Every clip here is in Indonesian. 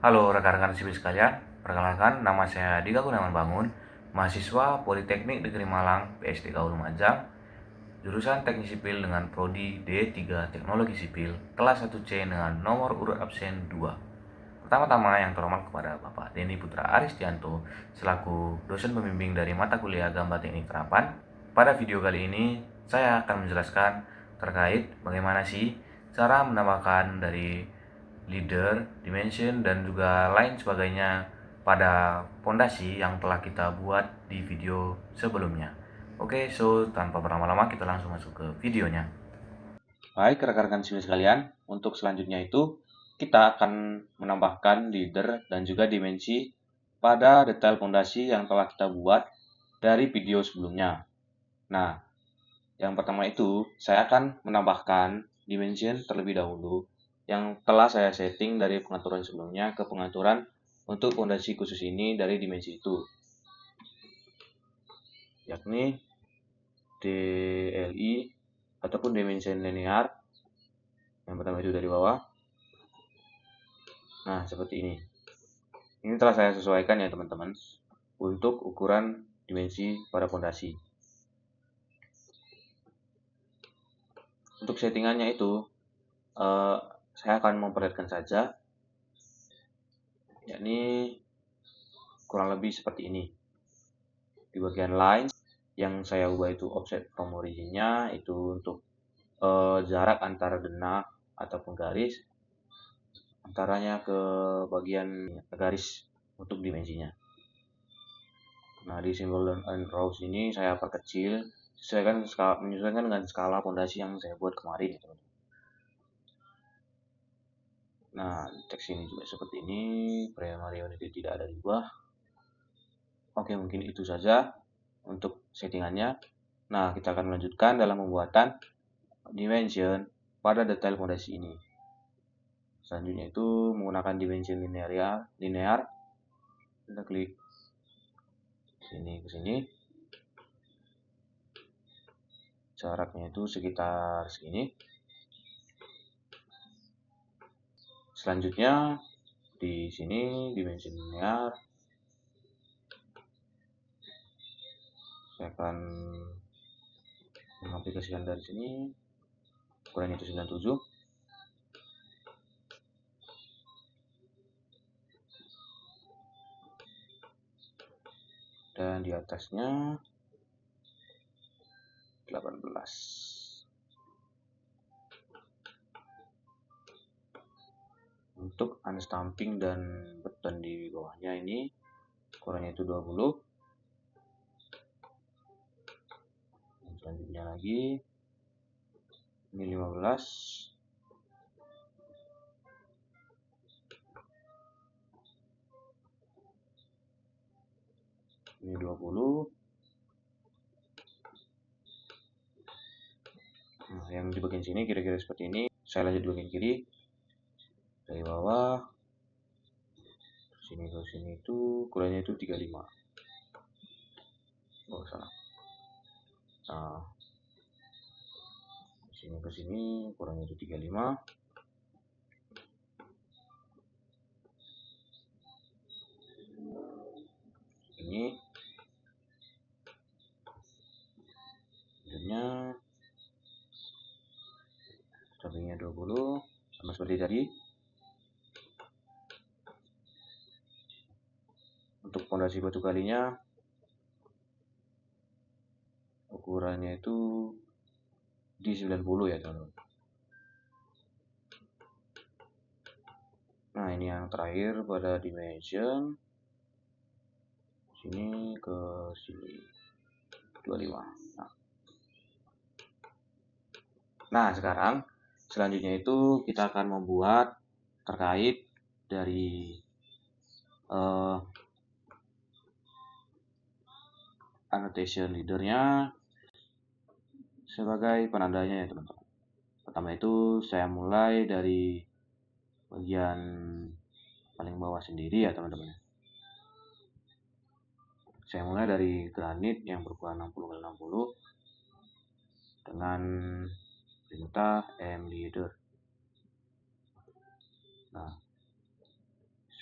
Halo rekan-rekan sipil sekalian, perkenalkan nama saya Dika Gunawan Bangun, mahasiswa Politeknik Negeri Malang, PSDK Lumajang, jurusan Teknik Sipil dengan prodi D3 Teknologi Sipil, kelas 1C dengan nomor urut absen 2. Pertama-tama yang terhormat kepada Bapak Denny Putra Aristianto selaku dosen pembimbing dari mata kuliah Gambar Teknik Terapan. Pada video kali ini saya akan menjelaskan terkait bagaimana sih cara menambahkan dari leader, dimension, dan juga lain sebagainya pada fondasi yang telah kita buat di video sebelumnya. Oke, so tanpa berlama-lama kita langsung masuk ke videonya. Baik rekan-rekan sipil sekalian, untuk selanjutnya itu kita akan menambahkan leader dan juga dimensi pada detail fondasi yang telah kita buat dari video sebelumnya. Nah, yang pertama itu saya akan menambahkan dimension terlebih dahulu yang telah saya setting dari pengaturan sebelumnya ke pengaturan untuk fondasi khusus ini dari dimensi itu, yakni DLI ataupun dimension linear. Yang pertama itu dari bawah. Nah, seperti ini. Ini telah saya sesuaikan ya teman-teman untuk ukuran dimensi pada fondasi. Untuk settingannya itu saya akan memperlihatkan saja, yakni kurang lebih seperti ini. Di bagian line yang saya ubah itu offset from originnya itu untuk jarak antara denah ataupun garis antaranya ke bagian garis untuk dimensinya. Nah, di simbol and rows ini saya perkecil menyesuaikan dengan skala fondasi yang saya buat kemarin. Nah, teks ini juga seperti ini, primary unit tidak ada diubah. Oke, mungkin itu saja untuk settingannya. Nah, kita akan melanjutkan dalam pembuatan dimension pada detail fondasi ini. Selanjutnya itu menggunakan dimension linear. Kita klik sini ke sini. Jaraknya itu sekitar segini. Selanjutnya di sini dimension linear. Saya akan mengaplikasikan dari sini. Ukurannya itu 97. Dan di atasnya 18. Untuk unstamping dan button di bawahnya ini ukurannya itu 20. Dan selanjutnya lagi ini 15. Ini 20. Nah, yang di bagian sini kira-kira seperti ini. Saya lanjut di bagian kiri. Dari bawah sini ke sini itu ukurannya itu 35. Oh, salah. Nah, sini ke sini ukurannya itu 35. Ini sebenarnya sampingnya 20 sama seperti tadi. Untuk fondasi batu kalinya ukurannya itu di 90 ya teman-teman. Nah, ini yang terakhir pada dimension sini ke sini 25. Nah, sekarang selanjutnya itu kita akan membuat terkait dari annotation leadernya sebagai penandanya ya teman-teman. Pertama itu saya mulai dari bagian paling bawah sendiri ya teman-teman. Saya mulai dari granit yang berukuran 60x60 dengan perintah M leader. Nah,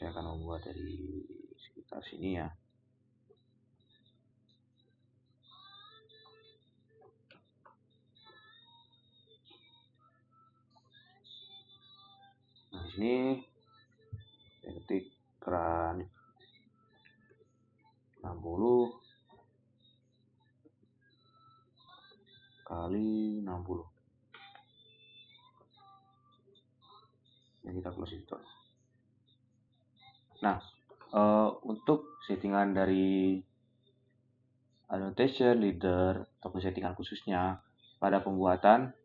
Saya akan membuat dari sekitar sini ya. Nah, di sini saya ketik keran 60 kali 60. Yang kita close itu. Nah, untuk settingan dari annotation leader atau settingan khususnya pada pembuatan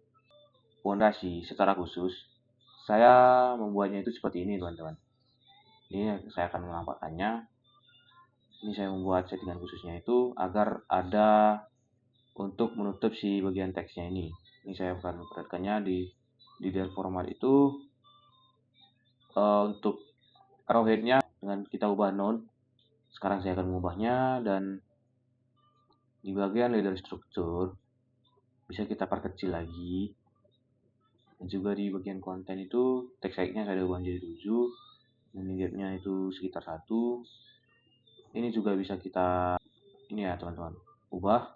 fondasi secara khusus, saya membuatnya itu seperti ini, teman-teman. Ini saya akan menampakkannya. Ini saya membuat settingan khususnya itu agar ada untuk menutup si bagian teksnya ini. Ini saya akan memperhatikannya di detail format itu untuk arrowhead-nya dengan kita ubah none. Sekarang saya akan mengubahnya, dan di bagian leader struktur bisa kita perkecil lagi. Dan juga di bagian konten itu text size-nya saya ubah jadi 7, dan gap-nya itu sekitar 1. Ini juga bisa kita ini ya teman-teman, ubah.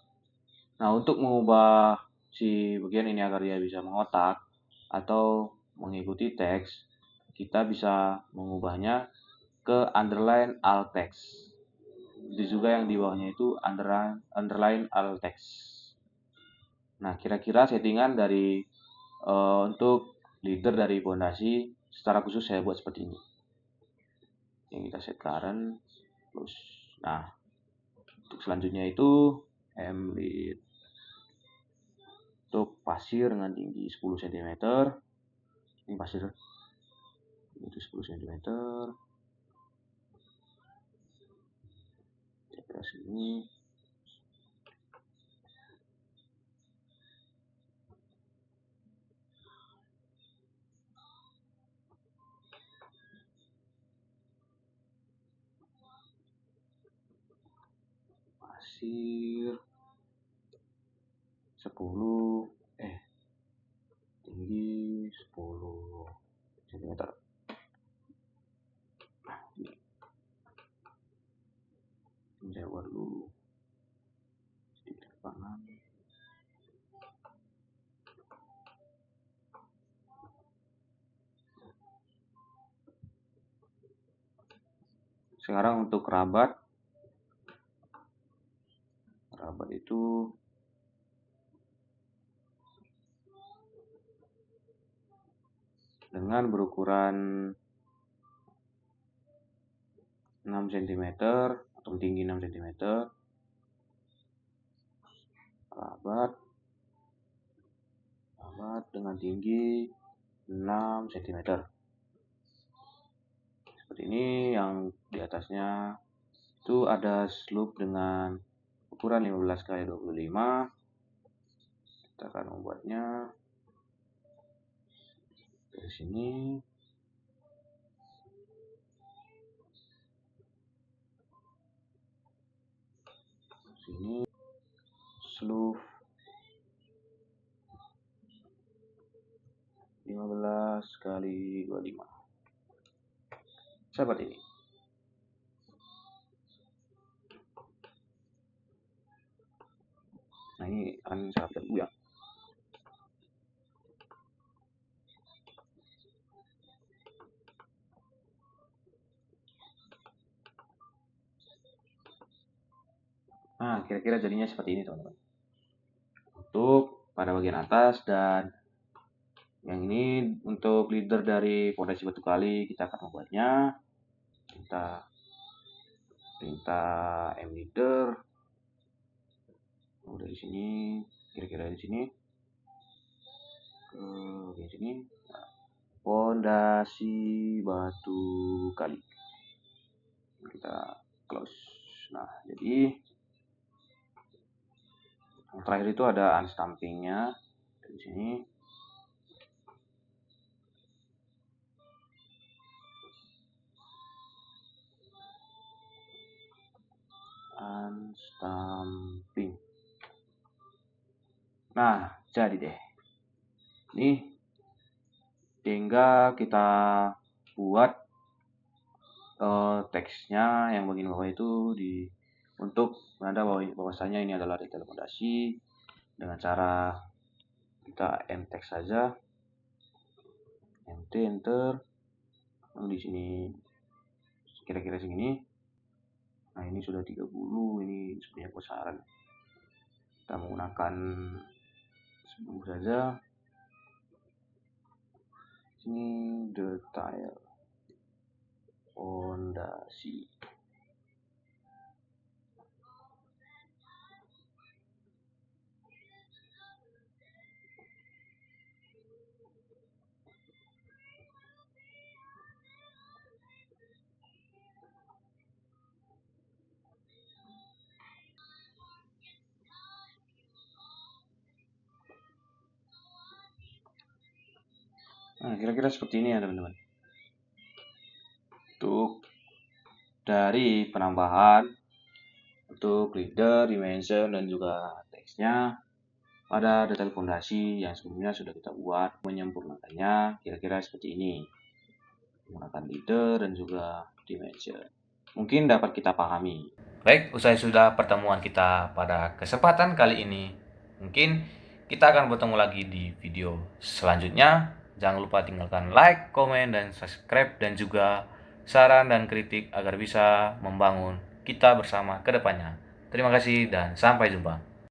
Nah, untuk mengubah si bagian ini agar dia bisa mengotak atau mengikuti teks, kita bisa mengubahnya ke underline alt text. Itu juga yang di bawahnya itu underline alt text. Nah, kira-kira settingan dari untuk leader dari fondasi secara khusus saya buat seperti ini. Yang kita set current plus. Nah, untuk selanjutnya itu mlead untuk pasir dengan tinggi 10 cm. Ini pasir itu 10 cm. Kita sini. Pasir 10 tinggi 10 cm. Ini saya buat dulu sedikit kanan. Sekarang untuk kerabat itu dengan berukuran 6 cm atau tinggi 6 cm. Kerabat dengan tinggi 6 cm. Seperti ini. Yang di atasnya itu ada slope dengan ukuran 15 kali 25. Kita akan membuatnya dari sini. Sini slope 15 kali 25. Seperti ini. Nah, ini akan saya hapus dulu ya. Nah, kira-kira jadinya seperti ini teman-teman. Untuk pada bagian atas, dan yang ini untuk leader dari fondasi batu kali kita akan membuatnya. Kita perintah mleader. Dari sini, kira-kira di sini ke bagian sini. Fondasi batu kali. Kita close. Nah, jadi yang terakhir itu ada unstampingnya dari sini. Unstamping. Nah, jadi deh. Ini tinggal kita buat teksnya yang bagian bawah itu untuk menanda bahwasanya ini adalah detail fondasi dengan cara kita M-text saja, enter, lalu di sini kira-kira segini. Nah, ini sudah 30, ini sebenarnya besaran. Kita menggunakan sebelum saja. Ini detail fondasi. Nah, kira-kira seperti ini ya teman-teman. Untuk dari penambahan untuk leader, dimension, dan juga teksnya pada detail fondasi yang sebelumnya sudah kita buat, menyempurnakannya kira-kira seperti ini. Menggunakan leader dan juga dimension. Mungkin dapat kita pahami. Baik, usai sudah pertemuan kita pada kesempatan kali ini. Mungkin kita akan bertemu lagi di video selanjutnya. Jangan lupa tinggalkan like, komen, dan subscribe, dan juga saran dan kritik agar bisa membangun kita bersama ke depannya. Terima kasih dan sampai jumpa.